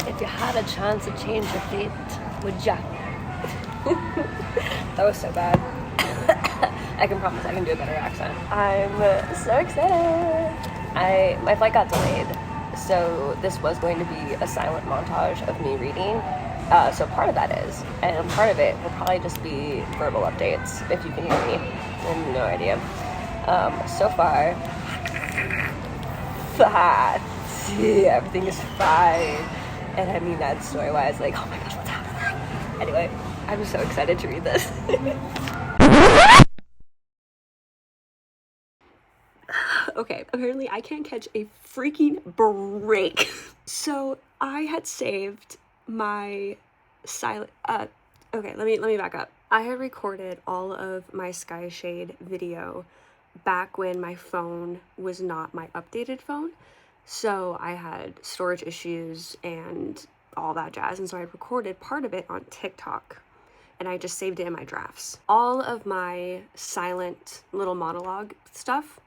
If you had a chance to change your fate, would ya? That was so bad. I can promise I can do a better accent. I'm so excited. My flight got delayed, so this was going to be a silent montage of me reading. So part of that is, and part of it will probably just be verbal updates, if you can hear me. I have no idea. So far, everything is fine. And I mean that story-wise, like, oh my gosh, what's happening? Anyway, I'm so excited to read this. Okay, apparently I can't catch a freaking break. So I had saved my silent, okay, let me back up. I had recorded all of my Skyshade video back when my phone was not my updated phone. So I had storage issues and all that jazz, and so I recorded part of it on TikTok, and I just saved it in my drafts. All of my silent little monologue stuff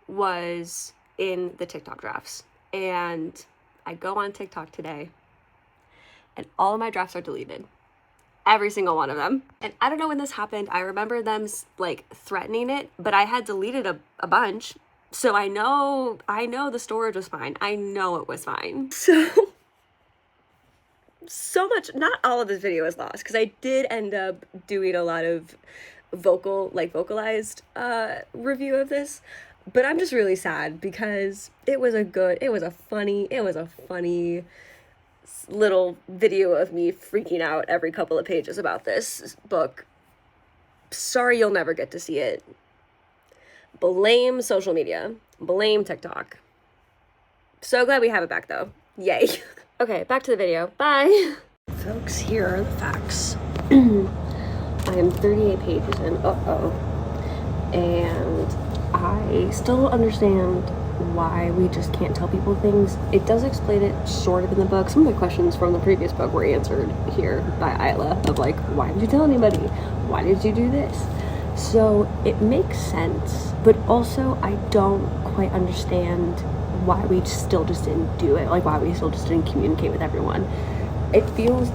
was in the TikTok drafts, and I go on TikTok today, and all of my drafts are deleted. Every single one of them. And I don't know when this happened. I remember them like threatening it, but I had deleted a bunch. So I know the storage was fine. I know it was fine. So much, not all of this video is lost, because I did end up doing a lot of vocalized review of this, but I'm just really sad because it was a funny little video of me freaking out every couple of pages about this book. Sorry you'll never get to see it. Blame social media. Blame TikTok. So glad we have it back though. Yay. Okay, back to the video. Bye. Folks, here are the facts. I am 38 pages in. And I still don't understand why we just can't tell people things. It does explain it sort of in the book. Some of the questions from the previous book were answered here by Isla of like, why didn't you tell anybody? Why did you do this? So it makes sense, but also I don't quite understand why we still just didn't do it, like why we still just didn't communicate with everyone. It feels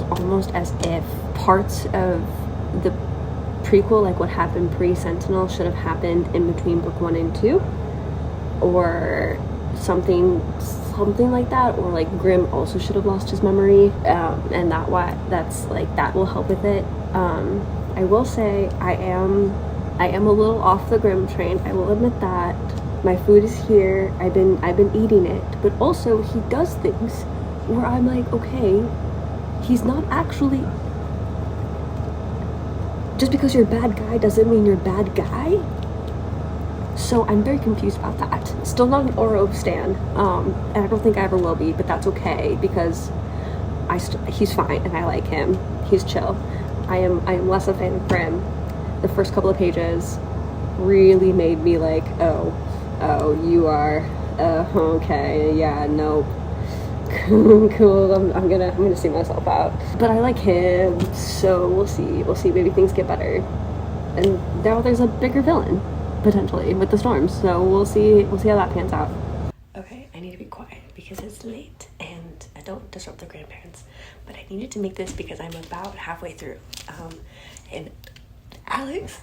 almost as if parts of the prequel, like what happened pre-Sentinel, should have happened in between book 1 and 2, or something like that, or like Grimm also should have lost his memory, and that will help with it. I will say I am a little off the Grimm train. I will admit that. My food is here. I've been eating it, but also he does things where I'm like, okay, he's not actually. Just because you're a bad guy doesn't mean you're a bad guy. So I'm very confused about that. Still not an Oro stan, and I don't think I ever will be, but that's okay because he's fine and I like him. He's chill. I am less a fan of Grimm. The first couple of pages really made me like, oh, you are, okay, yeah, nope. Cool, I'm gonna see myself out. But I like him, so we'll see, maybe things get better. And now there's a bigger villain, potentially, with the storms, so we'll see how that pans out. Okay, I need to be quiet because it's late, and I don't disrupt the grandparents, but I needed to make this because I'm about halfway through. And Alex,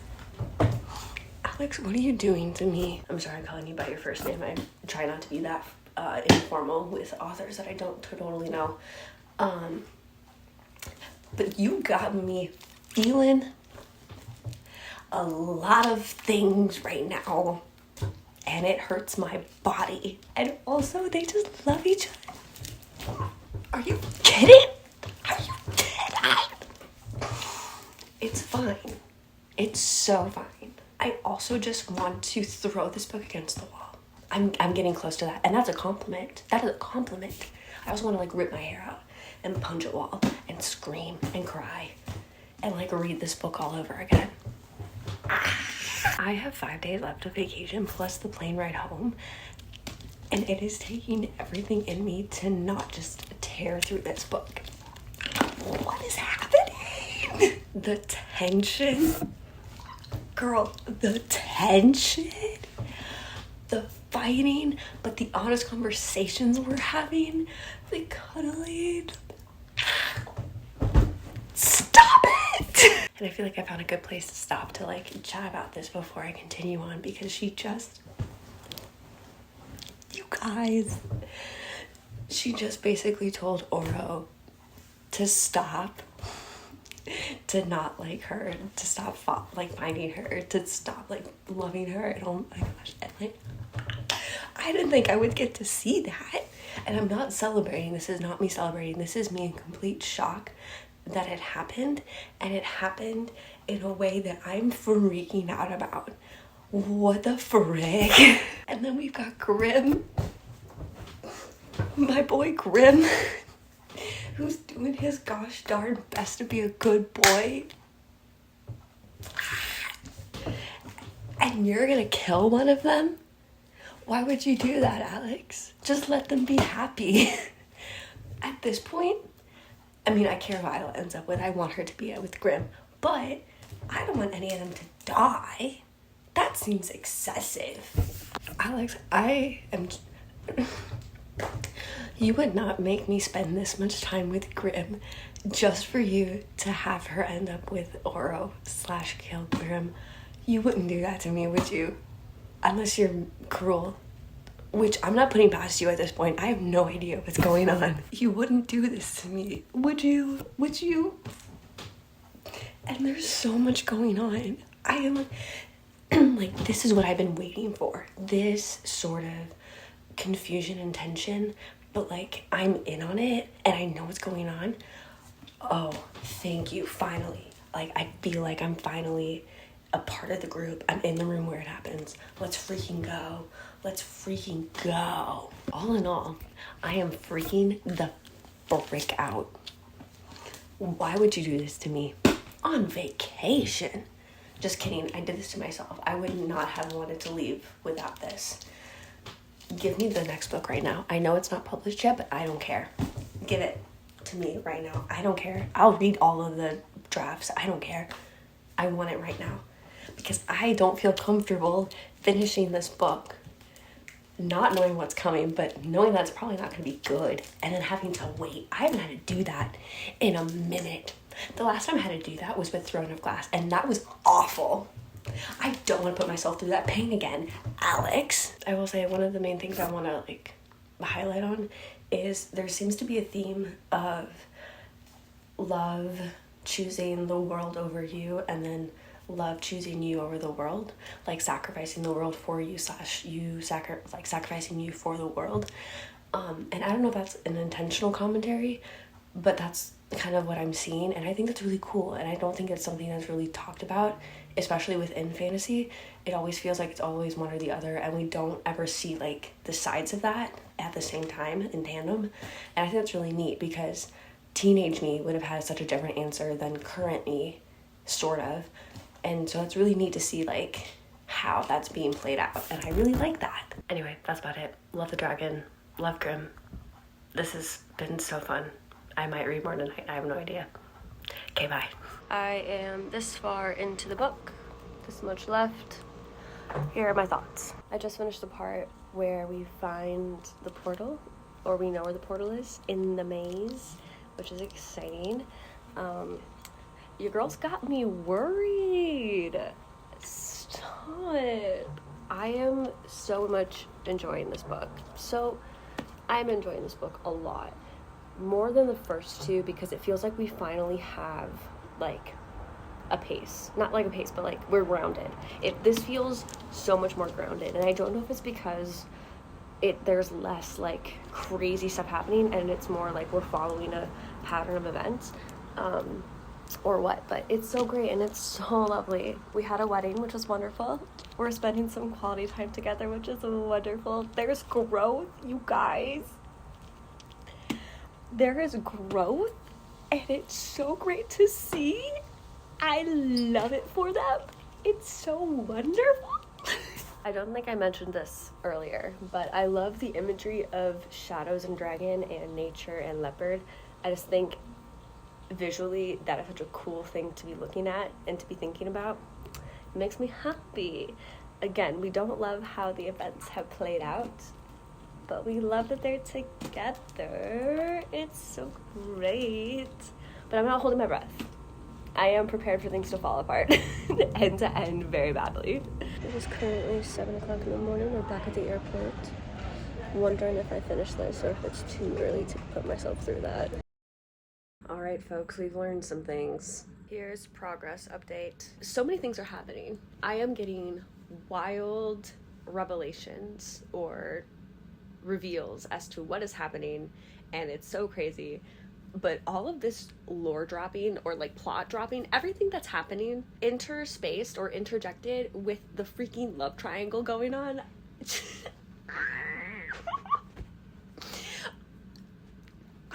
what are you doing to me? I'm sorry I'm calling you by your first name. I try not to be that informal with authors that I don't totally know. But you got me feeling a lot of things right now, and it hurts my body. And also, they just love each other. Are you kidding? Are you kidding? It's fine. It's so fine. I also just want to throw this book against the wall. I'm getting close to that, and that's a compliment. That is a compliment. I also want to like rip my hair out and punch a wall and scream and cry and like read this book all over again. I have 5 days left of vacation plus the plane ride home, and it is taking everything in me to not just tear through this book. What is happening? The tension. Girl, the tension. The fighting, but the honest conversations we're having, the cuddling. feel like I found a good place to stop to like chat about this before I continue on, because you guys, she just basically told Oro to stop, to not like her, to stop finding her, to stop like loving her. And oh my gosh, and like I didn't think I would get to see that. And I'm not celebrating. This is not me celebrating. This is me in complete shock that it happened, and it happened in a way that I'm freaking out about. What the frick? And then we've got Grim, my boy Grim, who's doing his gosh darn best to be a good boy. And you're gonna kill one of them? Why would you do that, Alex? Just let them be happy. At this point, I mean, I care who Isla ends up with. I want her to be with Grim, but I don't want any of them to die. That seems excessive. Alex, you would not make me spend this much time with Grim just for you to have her end up with Oro / kill Grim. You wouldn't do that to me, would you? Unless you're cruel. Which I'm not putting past you at this point. I have no idea what's going on. You wouldn't do this to me, would you? Would you? And there's so much going on. I am like, this is what I've been waiting for. This sort of confusion and tension, but like I'm in on it and I know what's going on. Oh, thank you, finally. Like, I feel like I'm finally a part of the group. I'm in the room where it happens. Let's freaking go. Let's freaking go. All in all, I am freaking the frick out. Why would you do this to me on vacation? Just kidding. I did this to myself. I would not have wanted to leave without this. Give me the next book right now. I know it's not published yet, but I don't care. Give it to me right now. I don't care. I'll read all of the drafts. I don't care. I want it right now. Because I don't feel comfortable finishing this book, not knowing what's coming, but knowing that's probably not going to be good, and then having to wait. I haven't had to do that in a minute. The last time I had to do that was with Throne of Glass, and that was awful. I don't want to put myself through that pain again, Alex. I will say one of the main things I want to like highlight on is there seems to be a theme of love choosing the world over you, and then love choosing you over the world, like sacrificing the world for you / you sacrificing you for the world. And I don't know if that's an intentional commentary, but that's kind of what I'm seeing, and I think that's really cool, and I don't think it's something that's really talked about, especially within fantasy. It always feels like it's always one or the other, and we don't ever see like the sides of that at the same time in tandem. And I think that's really neat, because teenage me would have had such a different answer than current me, sort of. And so it's really neat to see like how that's being played out, and I really like that. Anyway, that's about it. Love the dragon, love Grim. This has been so fun. I might read more tonight, I have no idea. Okay, bye. I am this far into the book, this much left. Here are my thoughts. I just finished the part where we find the portal, or we know where the portal is, in the maze, which is exciting. Your girl's got me worried. Stop. I am so much enjoying this book. So I'm enjoying this book a lot. More than the first two, because it feels like we finally have like a pace. Not like a pace, but like we're grounded. This feels so much more grounded, and I don't know if it's because there's less like crazy stuff happening and it's more like we're following a pattern of events. Or what, but it's so great and it's so lovely. We had a wedding, which was wonderful. We're spending some quality time together, which is wonderful. There's growth, you guys. There is growth, and it's so great to see. I love it for them. It's so wonderful. I don't think I mentioned this earlier, but I love the imagery of shadows and dragon and nature and leopard. I just think visually that is such a cool thing to be looking at and to be thinking about. It makes me happy. Again, we don't love how the events have played out, but we love that they're together. It's so great. But I'm not holding my breath. I am prepared for things to fall apart end to end very badly. It is currently 7 o'clock in the morning. We're back at the airport. Wondering if I finished this or if it's too early to put myself through that. Alright folks, we've learned some things. Here's progress update. So many things are happening. I am getting wild revelations or reveals as to what is happening, and it's so crazy. But all of this lore dropping or like plot dropping, everything that's happening interspaced or interjected with the freaking love triangle going on.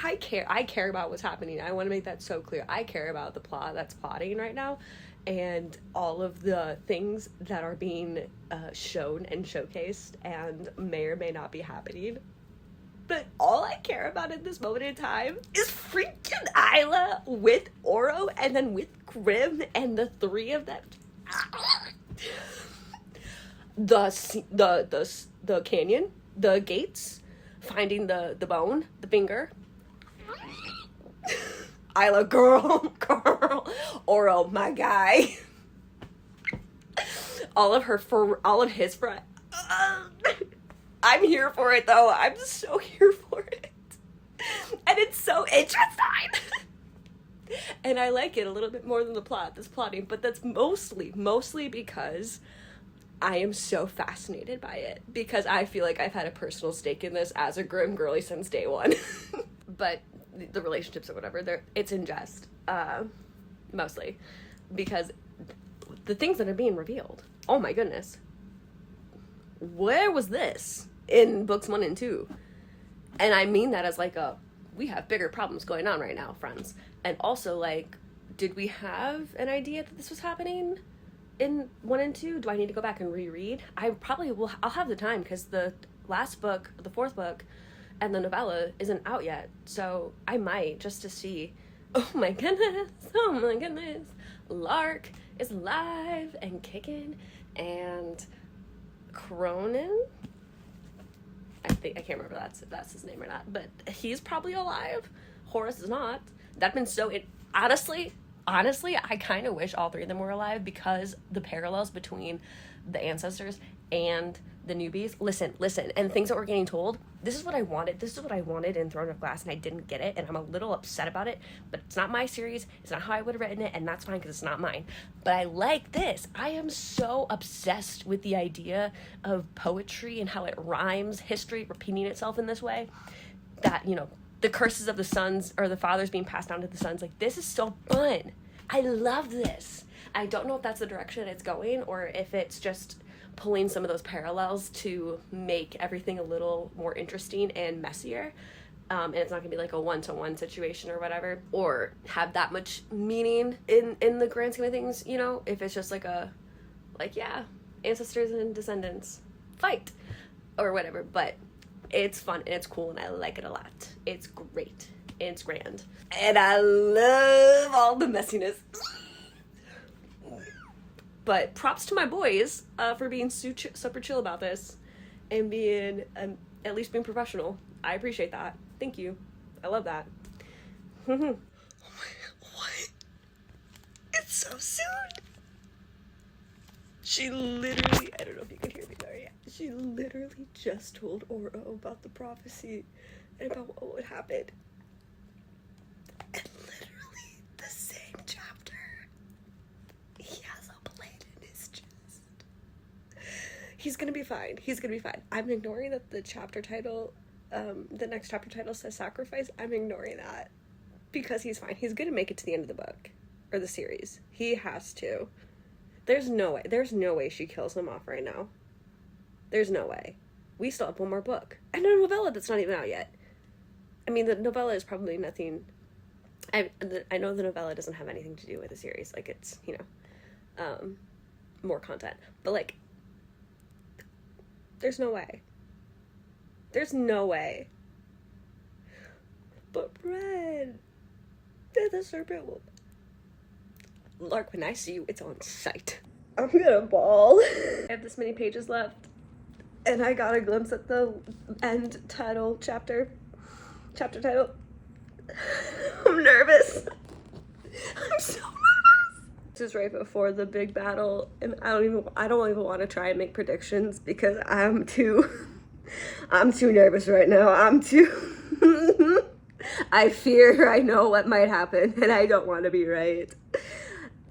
I care about what's happening. I want to make that so clear. I care about the plot that's plotting right now, and all of the things that are being shown and showcased and may or may not be happening. But all I care about at this moment in time is freaking Isla with Oro and then with Grim and the three of them. The canyon, the gates, finding the bone, the finger. Isla, girl, Oro, my guy. All of his friends. I'm here for it though. I'm so here for it. And it's so interesting. And I like it a little bit more than this plotting, but that's mostly because I am so fascinated by it, because I feel like I've had a personal stake in this as a Grim girly since day one. But the relationships or whatever, it's in jest, mostly, because the things that are being revealed, oh my goodness, where was this in books 1 and 2? And I mean that as like we have bigger problems going on right now, friends. And also, like, did we have an idea that this was happening in 1 and 2? Do I need to go back and reread? I probably will. I'll have the time, because the last book, the 4th book, and the novella isn't out yet. So I might, just to see. Oh my goodness. Lark is alive and kicking, and Cronin, I can't remember if that's his name or not, but he's probably alive. Horace is not. That'd been so honestly, I kind of wish all 3 of them were alive, because the parallels between the ancestors and the newbies. Listen, and things that we're getting told. This is what I wanted in Throne of Glass, and I didn't get it, and I'm a little upset about it, but it's not my series. It's not how I would have written it, and that's fine, because it's not mine. But I like this. I am so obsessed with the idea of poetry and how it rhymes, history repeating itself in this way, that, you know, the curses of the sons or the fathers being passed down to the sons. Like, this is so fun. I love this. I don't know if that's the direction it's going, or if it's just pulling some of those parallels to make everything a little more interesting and messier. And it's not gonna be like a one-to-one situation or whatever, or have that much meaning in the grand scheme of things, you know, if it's just yeah, ancestors and descendants fight or whatever. But it's fun and it's cool, and I like it a lot. It's great. It's grand. And I love all the messiness. But props to my boys for being super chill about this and being, at least being professional. I appreciate that. Thank you. I love that. Oh my, what? It's so soon. She literally, I don't know if you can hear me, Maria. She literally just told Oro about the prophecy and about what would happen. And literally the same chapter, he has a blade in his chest. He's gonna be fine. I'm ignoring that the chapter title, the next chapter title says sacrifice. I'm ignoring that because he's fine. He's gonna make it to the end of the book or the series. He has to. There's no way she kills him off right now. There's no way. We still have one more book. And a novella that's not even out yet. I mean, the novella is probably nothing. I know the novella doesn't have anything to do with the series. Like, it's, you know, more content. But, like, there's no way. There's no way. But Red, the serpent will... Lark, when I see you, it's on sight. I'm gonna bawl. I have this many pages left, and I got a glimpse at the end title, chapter title. I'm nervous. I'm so nervous. Just right before the big battle, and I don't even want to try and make predictions because I'm too nervous right now. I fear I know what might happen and I don't want to be right.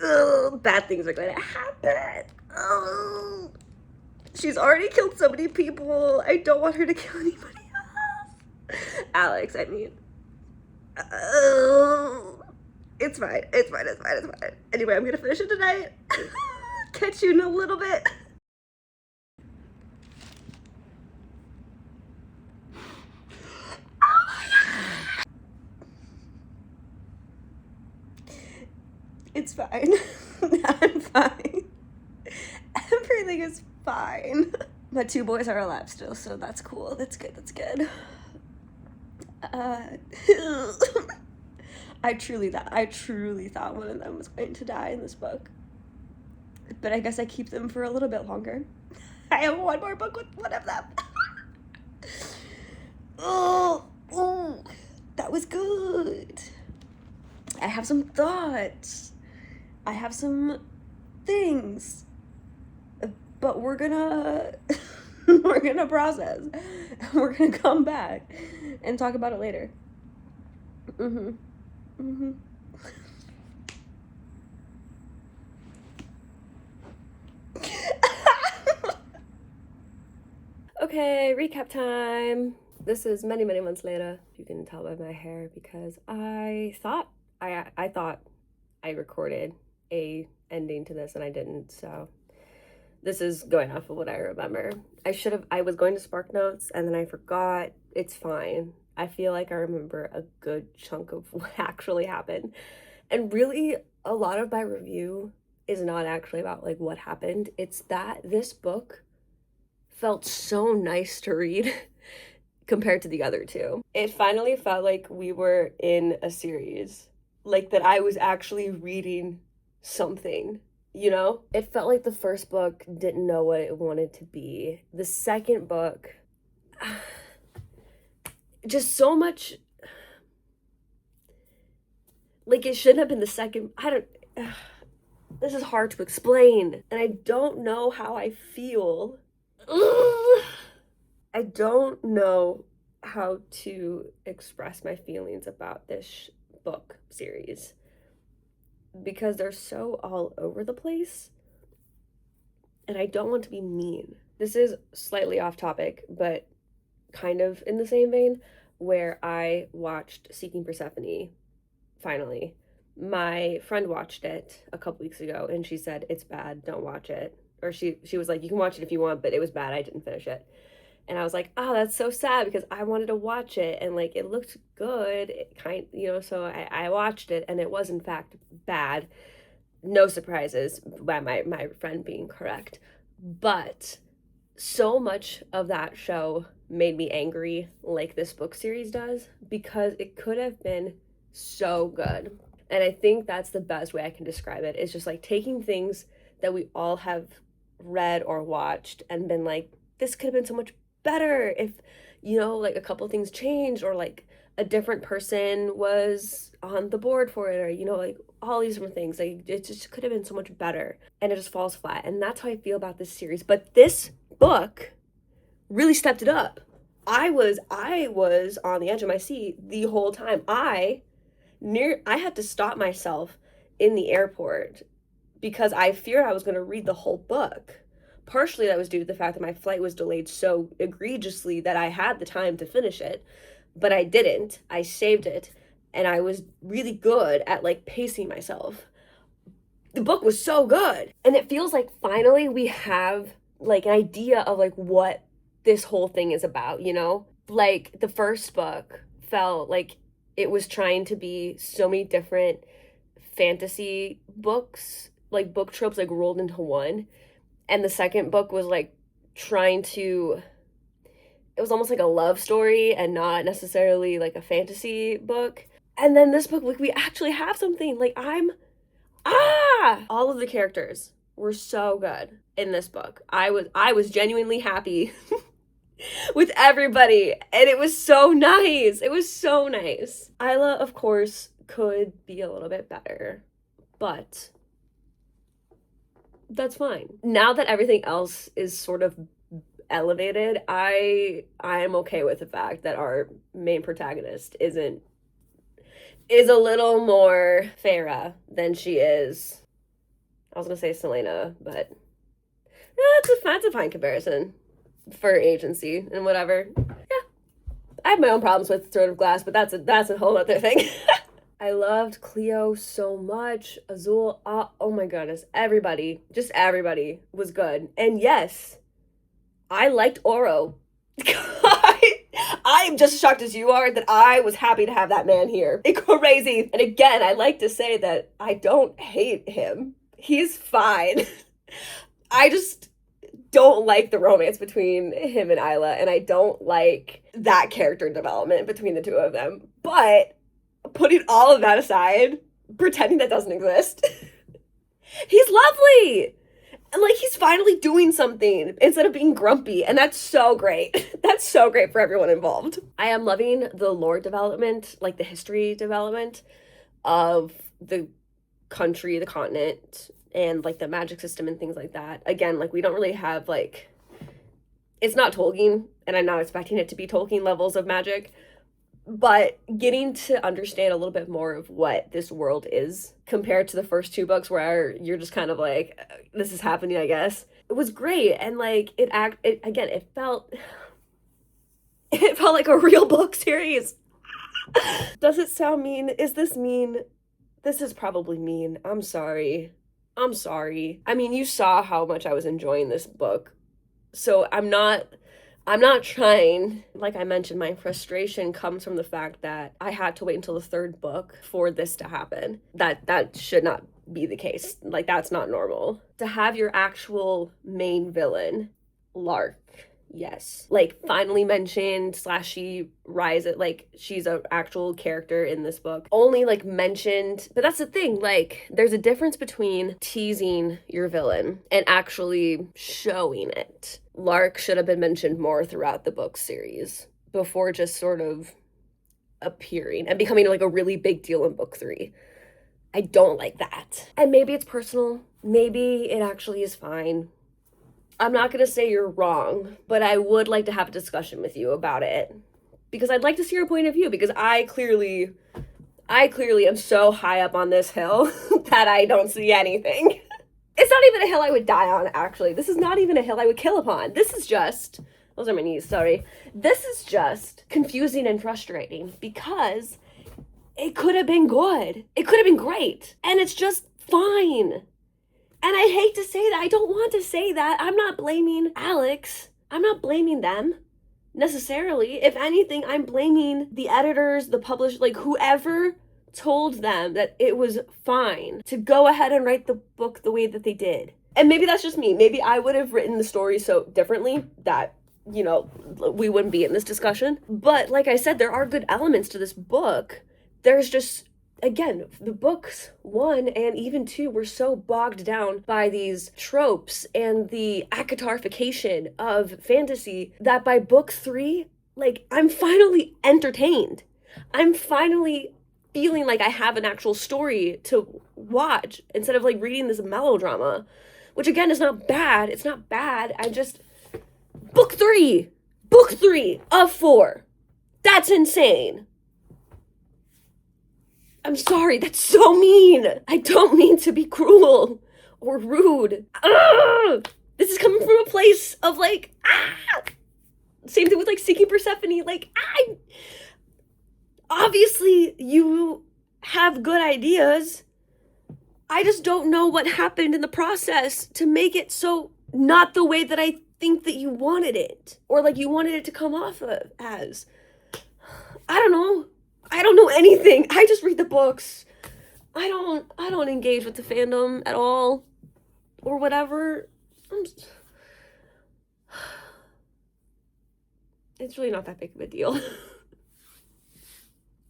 Ugh, bad things are going to happen. Oh, she's already killed so many people. I don't want her to kill anybody else. Alex, I mean. It's fine. Anyway, I'm gonna finish it tonight. Catch you in a little bit. Oh my God. It's fine. I'm fine. Everything is fine. My 2 boys are alive still, so that's cool. That's good. I truly thought one of them was going to die in this book. But I guess I keep them for a little bit longer. I have 1 more book with one of them. Oh, that was good. I have some thoughts. I have some things. But we're gonna process. We're gonna come back and talk about it later. Okay, recap time. This is many months later. You can tell by my hair because I thought I recorded a ending to this and I didn't, so this is going off of what I remember. I was going to Spark Notes and then I forgot. It's fine. I feel like I remember a good chunk of what actually happened. And really, a lot of my review is not actually about like what happened. It's that this book felt so nice to read compared to the other 2. It finally felt like we were in a series, like that I was actually reading something, you know? It felt like the first book didn't know what it wanted to be. The second book, just so much, like it shouldn't have been the second, this is hard to explain, and I don't know how I feel. I don't know how to express my feelings about this book series because they're so all over the place and I don't want to be mean. This is slightly off topic, but kind of in the same vein, where I watched Seeking Persephone finally. My friend watched it a couple weeks ago and she said, it's bad, don't watch it. Or she was like, you can watch it if you want, but it was bad, I didn't finish it. And I was like, oh, that's so sad because I wanted to watch it and like it looked good, so I watched it and it was in fact bad. No surprises by my friend being correct. But so much of that show made me angry like this book series does because it could have been so good. And I think that's the best way I can describe it. It's just like taking things that we all have read or watched and been like, this could have been so much better if, like a couple things changed or like a different person was on the board for it or, like all these different things. Like it just could have been so much better and it just falls flat. And that's how I feel about this series. But this book really stepped it up. I was on the edge of my seat the whole time. I had to stop myself in the airport because I feared I was going to read the whole book. Partially that was due to the fact that my flight was delayed so egregiously that I had the time to finish it, but I didn't. I saved it, and I was really good at like pacing myself. The book was so good, and it feels like finally we have like an idea of like what this whole thing is about, Like the first book felt like it was trying to be so many different fantasy books, like book tropes like rolled into one. And the second book was like it was almost like a love story and not necessarily like a fantasy book. And then this book, like we actually have something. Like all of the characters were so good in this book. I was genuinely happy with everybody, and it was so nice. It was so nice. Isla, of course, could be a little bit better, but That's fine. Now that everything else is sort of elevated, I am okay with the fact that our main protagonist is a little more Farah than she is. I was gonna say Selena, but that's a fine comparison for agency and whatever. Yeah, I have my own problems with Throne of Glass, but that's a whole other thing. I loved Cleo so much. Azul, oh my goodness, everybody, just everybody was good. And yes, I liked Oro. I am just as shocked as you are that I was happy to have that man here. It's crazy. And again, I like to say that I don't hate him. He's fine. I just don't like the romance between him and Isla, and I don't like that character development between the two of them. But putting all of that aside, pretending that doesn't exist, he's lovely. And like, he's finally doing something instead of being grumpy. And that's so great. That's so great for everyone involved. I am loving the lore development, like the history development of the country, the continent, and like the magic system and things like that. Again, like, we don't really have like, it's not Tolkien, and I'm not expecting it to be Tolkien levels of magic, but getting to understand a little bit more of what this world is compared to the first two books where you're just kind of like, this is happening, I guess. It was great. And like, it felt like a real book series. Does it sound mean? Is this mean? This is probably mean. I'm sorry. I mean, you saw how much I was enjoying this book. So I'm not trying. Like I mentioned, my frustration comes from the fact that I had to wait until the third book for this to happen. That should not be the case. Like, that's not normal. To have your actual main villain, Lark, yes, like, finally mentioned / she rises, like, she's an actual character in this book, only like mentioned. But that's the thing, like, there's a difference between teasing your villain and actually showing it. Lark should have been mentioned more throughout the book series before just sort of appearing and becoming like a really big deal in book 3. I don't like that. And maybe it's personal. Maybe it actually is fine. I'm not going to say you're wrong, but I would like to have a discussion with you about it, because I'd like to see your point of view, because I clearly am so high up on this hill that I don't see anything. It's not even a hill I would die on, actually. This is not even a hill I would kill upon. This is just, those are my knees, sorry. This is just confusing and frustrating, because it could have been good. It could have been great. And it's just fine. And I hate to say that. I don't want to say that. I'm not blaming Alex. I'm not blaming them necessarily. If anything, I'm blaming the editors, the publisher, like whoever told them that it was fine to go ahead and write the book the way that they did. And maybe that's just me. Maybe I would have written the story so differently that, you know, we wouldn't be in this discussion. But like I said, there are good elements to this book. There's just, again, the books 1 and even 2 were so bogged down by these tropes and the acatarification of fantasy that by book 3, like, I'm finally entertained. I'm finally feeling like I have an actual story to watch instead of like reading this melodrama, which again is not bad. It's not bad. Book 3 of 4. That's insane. I'm sorry, that's so mean. I don't mean to be cruel or rude. This is coming from a place of like, Same thing with like Seeking Persephone. Like, obviously you have good ideas. I just don't know what happened in the process to make it so not the way that I think that you wanted it, or like you wanted it to come off as. I don't know. I don't know anything. I just read the books. I don't engage with the fandom at all or whatever. It's really not that big of a deal.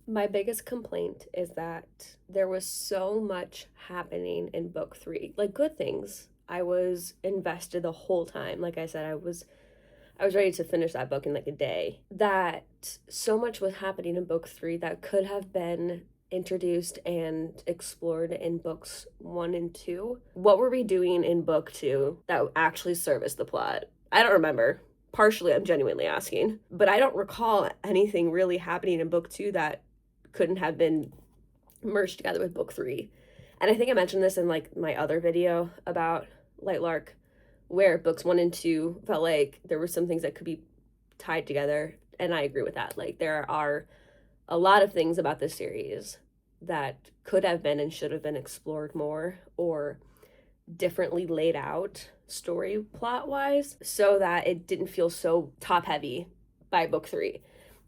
My biggest complaint is that there was so much happening in book 3, like good things. I was invested the whole time. Like I said, I was ready to finish that book in like a day. That so much was happening in book 3 that could have been introduced and explored in books 1 and 2. What were we doing in book 2 that actually serviced the plot? I don't remember. Partially, I'm genuinely asking. But I don't recall anything really happening in book 2 that couldn't have been merged together with book 3. And I think I mentioned this in like my other video about Lightlark, where books 1 and 2 felt like there were some things that could be tied together. And I agree with that. Like, there are a lot of things about this series that could have been and should have been explored more or differently laid out story plot wise, so that it didn't feel so top heavy by book 3.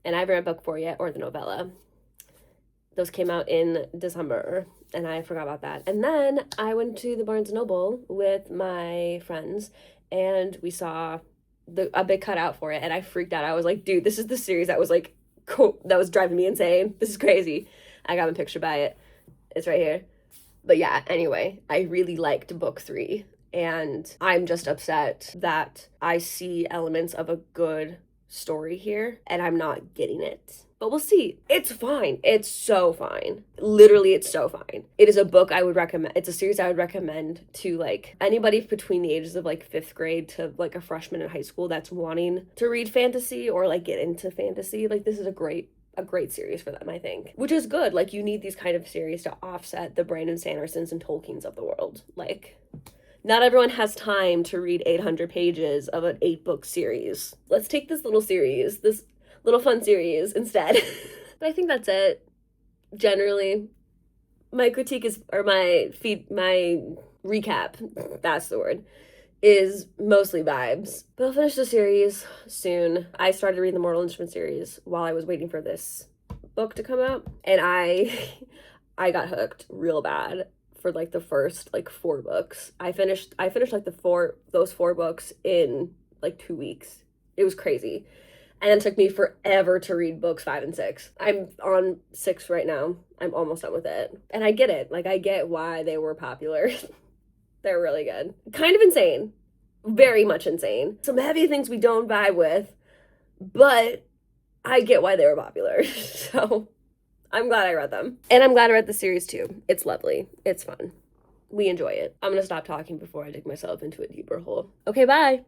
And I haven't read book 4 yet, or the novella. Those came out in December, and I forgot about that. And then I went to the Barnes & Noble with my friends, and we saw a big cutout for it, and I freaked out. I was like, dude, this is the series that was like, cool, that was driving me insane. This is crazy. I got my picture by it. It's right here. But yeah, anyway, I really liked book 3, and I'm just upset that I see elements of a good story here, and I'm not getting it. But we'll see. It's fine. It's so fine. Literally, it's so fine. It is a book I would recommend. It's a series I would recommend to like anybody between the ages of like 5th grade to like a freshman in high school that's wanting to read fantasy or like get into fantasy. Like, this is a great series for them, I think. Which is good. Like, you need these kind of series to offset the Brandon Sandersons and Tolkiens of the world. Like, not everyone has time to read 800 pages of an 8-book series. Let's take this little series, this little fun series instead. But I think that's it. Generally, my critique is, or my recap, that's the word, is mostly vibes. But I'll finish the series soon. I started reading the Mortal Instruments series while I was waiting for this book to come out, and I got hooked real bad for like the first like 4 books. I finished like those 4 books in like 2 weeks. It was crazy. And it took me forever to read books 5 and 6. I'm on 6 right now. I'm almost done with it. And I get it. Like, I get why they were popular. They're really good. Kind of insane. Very much insane. Some heavy things we don't vibe with, but I get why they were popular. So I'm glad I read them. And I'm glad I read the series too. It's lovely. It's fun. We enjoy it. I'm gonna stop talking before I dig myself into a deeper hole. Okay, bye.